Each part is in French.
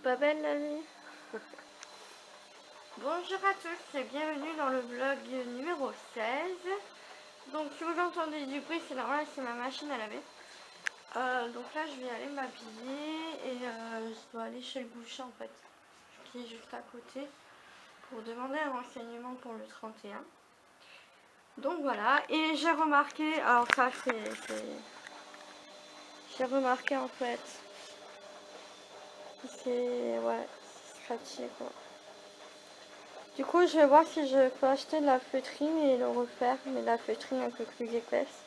Pas belle la vie. Bonjour à tous et bienvenue dans le vlog numéro 16. Donc si vous entendez du bruit, c'est normal, c'est ma machine à laver. Donc là je vais aller m'habiller et je dois aller chez le boucher en fait, qui est juste à côté, pour demander un renseignement pour le 31. Donc voilà, et j'ai remarqué, alors ça j'ai remarqué en fait, c'est ouais, scratché quoi. Du coup, je vais voir si je peux acheter de la feutrine et le refaire, mais de la feutrine un peu plus épaisse.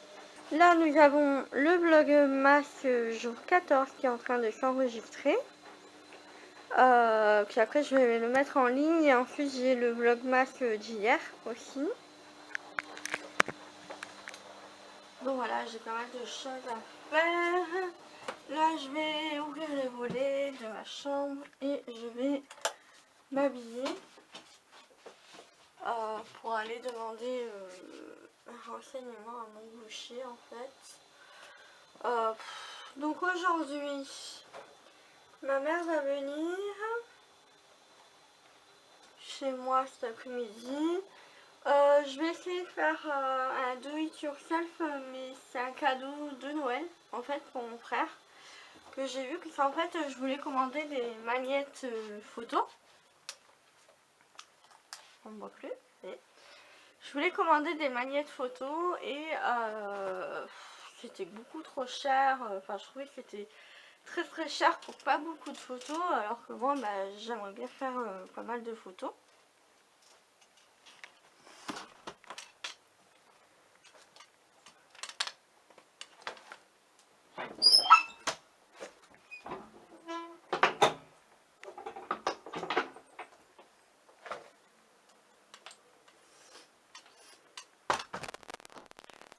Là, nous avons le vlogmas jour 14 qui est en train de s'enregistrer. Puis après, je vais le mettre en ligne et ensuite, j'ai le vlogmas d'hier aussi. Donc voilà, j'ai pas mal de choses à faire. Là, je vais ouvrir les volets de ma chambre et je vais m'habiller. Pour aller demander un renseignement à mon boucher en fait. Donc aujourd'hui, ma mère va venir chez moi cet après-midi. Je vais essayer de faire un do it yourself, mais c'est un cadeau de Noël en fait pour mon frère. Que j'ai vu que c'est en fait, je voulais commander des magnettes photos. On ne voit plus. Mais je voulais commander des magnettes photos et c'était beaucoup trop cher. Enfin, je trouvais que c'était très cher pour pas beaucoup de photos. Alors que moi, j'aimerais bien faire pas mal de photos.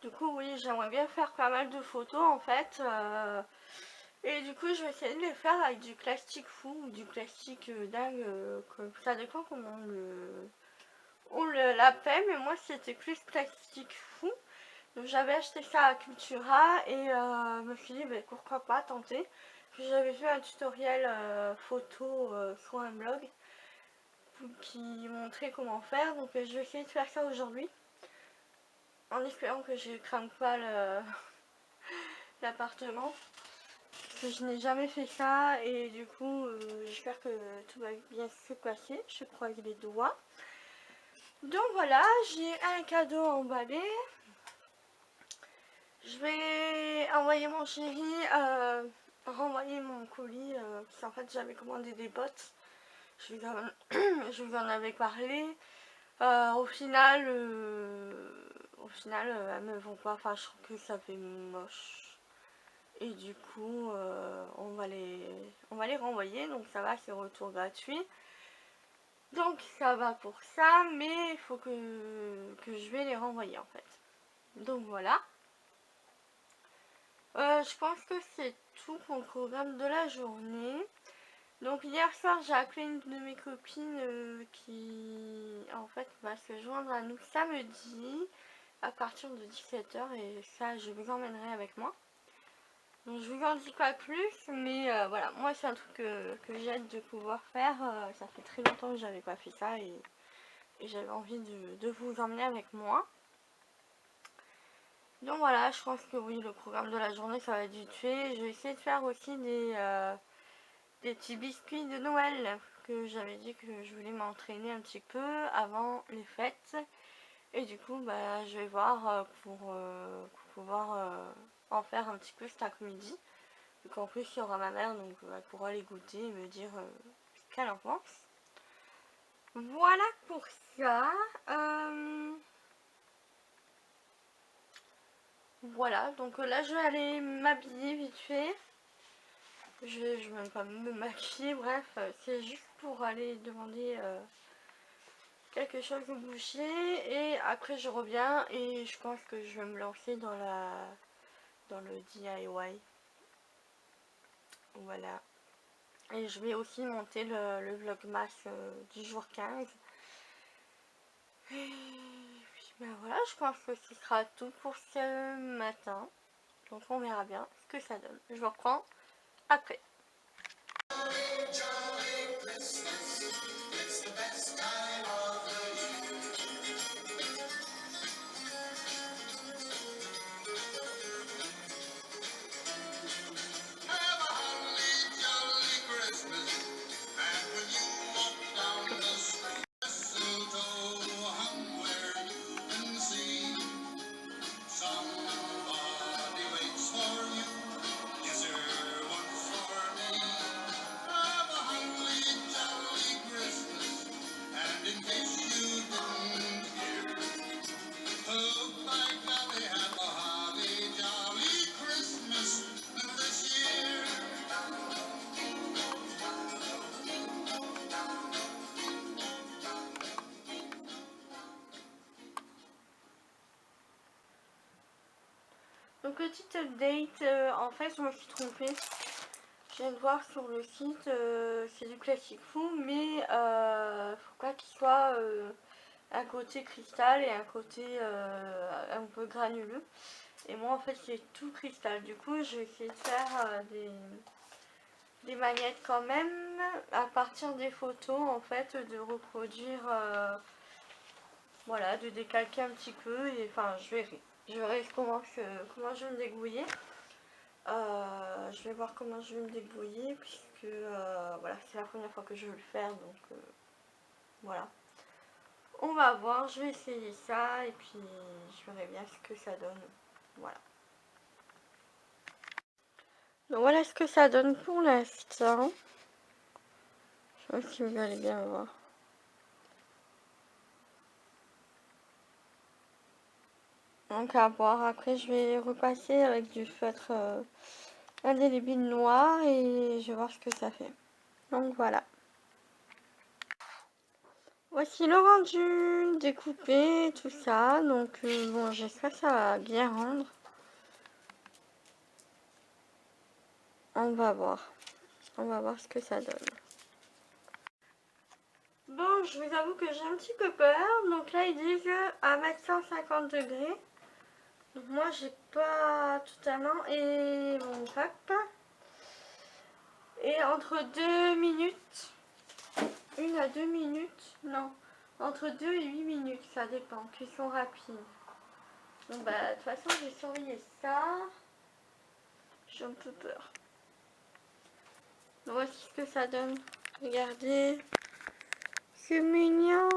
Du coup, oui, j'aimerais bien faire pas mal de photos en fait. Et du coup, je vais essayer de les faire avec du plastique fou ou du plastique dingue. Ça dépend comment on l'appelle, mais moi c'était plus plastique fou. Donc j'avais acheté ça à Cultura et je me suis dit pourquoi pas tenter. Puis j'avais fait un tutoriel photo sur un blog qui montrait comment faire. Donc je vais essayer de faire ça aujourd'hui. En espérant que je crame pas l'appartement. Parce que je n'ai jamais fait ça et du coup j'espère que tout va bien se passer. Je croise les doigts. Donc voilà, j'ai un cadeau emballé. Je vais envoyer mon chéri renvoyer mon colis. Parce qu'en fait j'avais commandé des bottes. Je vous en avais parlé. Au final, elles me vont pas. Enfin, je trouve que ça fait moche. Et du coup, on va les renvoyer. Donc ça va, c'est retour gratuit. Donc ça va pour ça, mais il faut que je vais les renvoyer en fait. Donc voilà. Je pense que c'est tout pour le programme de la journée. Donc hier soir j'ai appelé une de mes copines qui en fait va se joindre à nous samedi à partir de 17 h et ça je vous emmènerai avec moi. Donc je vous en dis pas plus, mais voilà, moi c'est un truc que j'ai hâte de pouvoir faire. Ça fait très longtemps que j'avais pas fait ça et j'avais envie de vous emmener avec moi. Donc voilà, je pense que oui, le programme de la journée ça va être vite fait. Je vais essayer de faire aussi des petits biscuits de Noël que j'avais dit que je voulais m'entraîner un petit peu avant les fêtes. Et du coup, je vais voir pour pouvoir en faire un petit peu cet après-midi. Donc en plus, il y aura ma mère, donc elle pourra les goûter et me dire ce qu'elle en pense. Voilà pour ça. Voilà, donc là je vais aller m'habiller vite fait. Je vais même pas me maquiller, bref, c'est juste pour aller demander quelque chose au boucher et après je reviens et je pense que je vais me lancer dans le DIY. Voilà. Et je vais aussi monter le vlogmas du jour 15. Et puis voilà, je pense que ce sera tout pour ce matin. Donc on verra bien ce que ça donne. Je vous reprends après. petite update. En fait, je me suis trompée. Je viens de voir sur le site, c'est du Classic Fou, mais faut pas qu'il soit un côté cristal et un côté un peu granuleux. Et moi, en fait, c'est tout cristal. Du coup, je vais essayer de faire des magnettes quand même, à partir des photos, en fait, de reproduire, voilà, de décalquer un petit peu, et enfin, je verrai comment je vais me débrouiller. Je vais voir comment je vais me débrouiller, puisque, voilà, c'est la première fois que je veux le faire, donc, voilà. On va voir, je vais essayer ça, et puis, je verrai bien ce que ça donne, voilà. Donc voilà ce que ça donne pour l'instant. Je sais pas si vous allez bien voir. Donc à voir, après je vais repasser avec du feutre indélébile noir et je vais voir ce que ça fait. Donc voilà. Voici le rendu découpé, tout ça. Donc bon, j'espère que ça va bien rendre. On va voir. On va voir ce que ça donne. Bon, je vous avoue que j'ai un petit peu peur. Donc là, ils disent à mettre 150 degrés. Donc moi, j'ai pas totalement. Et bon, hop. Et entre 2 minutes, 1 à 2 minutes, non, entre 2 et 8 minutes, ça dépend, cuisson rapide. Donc bah, de toute façon, j'ai surveillé ça. J'ai un peu peur. Donc, voici ce que ça donne. Regardez. C'est mignon.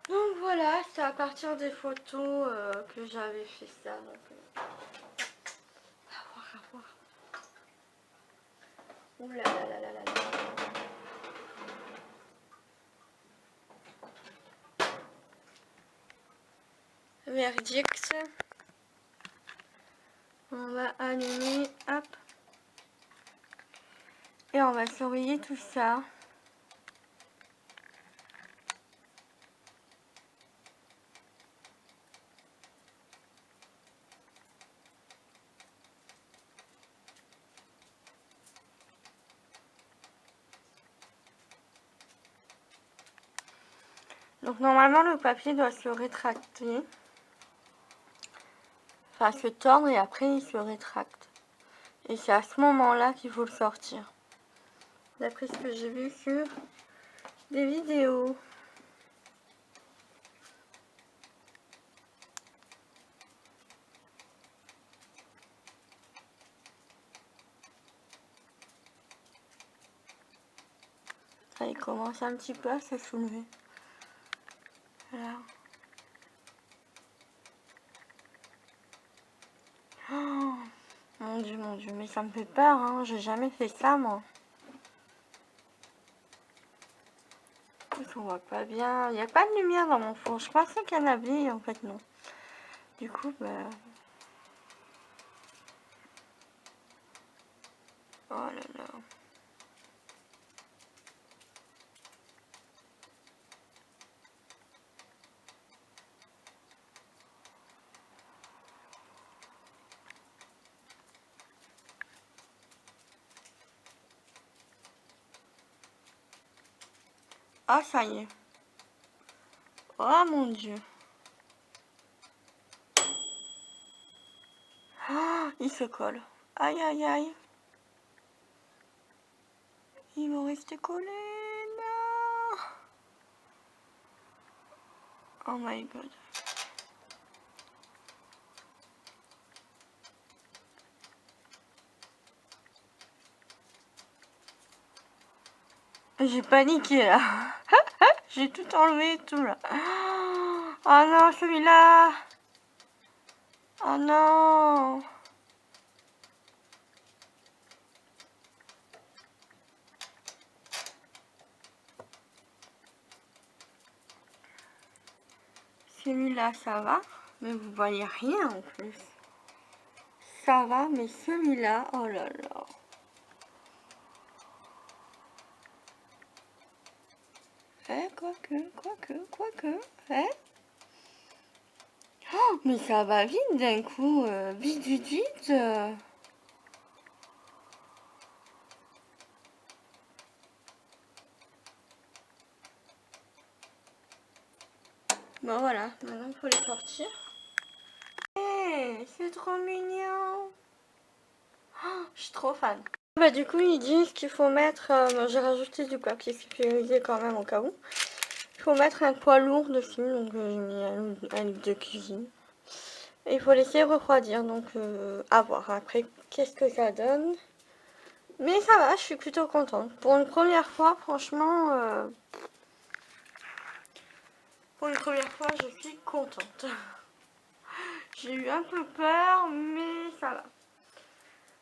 Donc voilà, c'est à partir des photos que j'avais fait ça. Donc, à voir, à voir. Ouh là là là là là là. Verdict. On va allumer, hop. Et on va surveiller tout ça. Donc normalement le papier doit se rétracter. Enfin se tordre et après il se rétracte. Et c'est à ce moment-là qu'il faut le sortir. D'après ce que j'ai vu sur des vidéos. Ça, il commence un petit peu à se soulever. Voilà. Oh, mon dieu, mais ça me fait peur, hein. J'ai jamais fait ça, moi. On voit pas bien. Il n'y a pas de lumière dans mon four. Je pensais qu'il y en avait, en fait, non. Du coup, bah... Oh là là. Ah, ça y est. Oh mon dieu. Oh, il se colle. Aïe, aïe, aïe. Il va rester collé. Non. Oh my god. J'ai paniqué là. J'ai tout enlevé et tout là. Oh non, celui-là. Oh non. Celui-là, ça va. Mais vous voyez rien en plus. Ça va, mais celui-là, oh là là. Quoique. Oh, mais ça va vite d'un coup, vite, vite, vite. Bon voilà, maintenant il faut les sortir. Hey, c'est trop mignon. Oh, je suis trop fan. Bah du coup ils disent qu'il faut mettre, j'ai rajouté du papier sécurisé quand même au cas où. Il faut mettre un poids lourd dessus, donc j'ai mis un livre de cuisine. Et il faut laisser refroidir, donc à voir après qu'est-ce que ça donne. Mais ça va, je suis plutôt contente. Pour une première fois, franchement, pour une première fois, je suis contente. J'ai eu un peu peur, mais ça va.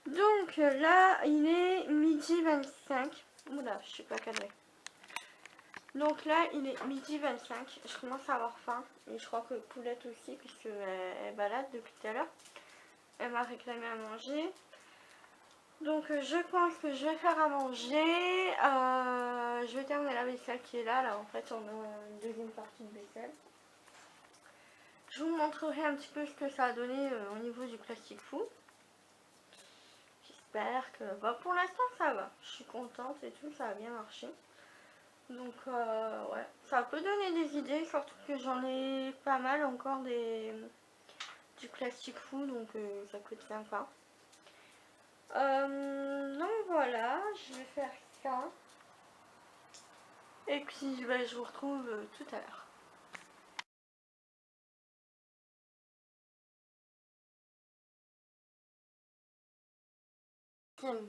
Donc là, il est midi 25. Oula, je suis pas cadrée. Donc là, il est midi 25. Je commence à avoir faim. Et je crois que Poulette aussi, puisqu'elle balade depuis tout à l'heure. Elle m'a réclamé à manger. Donc je pense que je vais faire à manger. Je vais terminer la vaisselle qui est là. Là, en fait, on a une deuxième partie de vaisselle. Je vous montrerai un petit peu ce que ça a donné au niveau du plastic fou. J'espère que... Bah, pour l'instant, ça va. Je suis contente et tout, ça a bien marché. Donc, ouais, ça peut donner des idées, surtout que j'en ai pas mal encore du plastic fou, donc ça peut être sympa. Donc voilà, je vais faire ça. Et puis, bah, je vous retrouve tout à l'heure.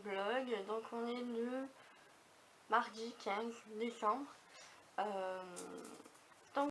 Blog, donc on est le mardi 15 décembre.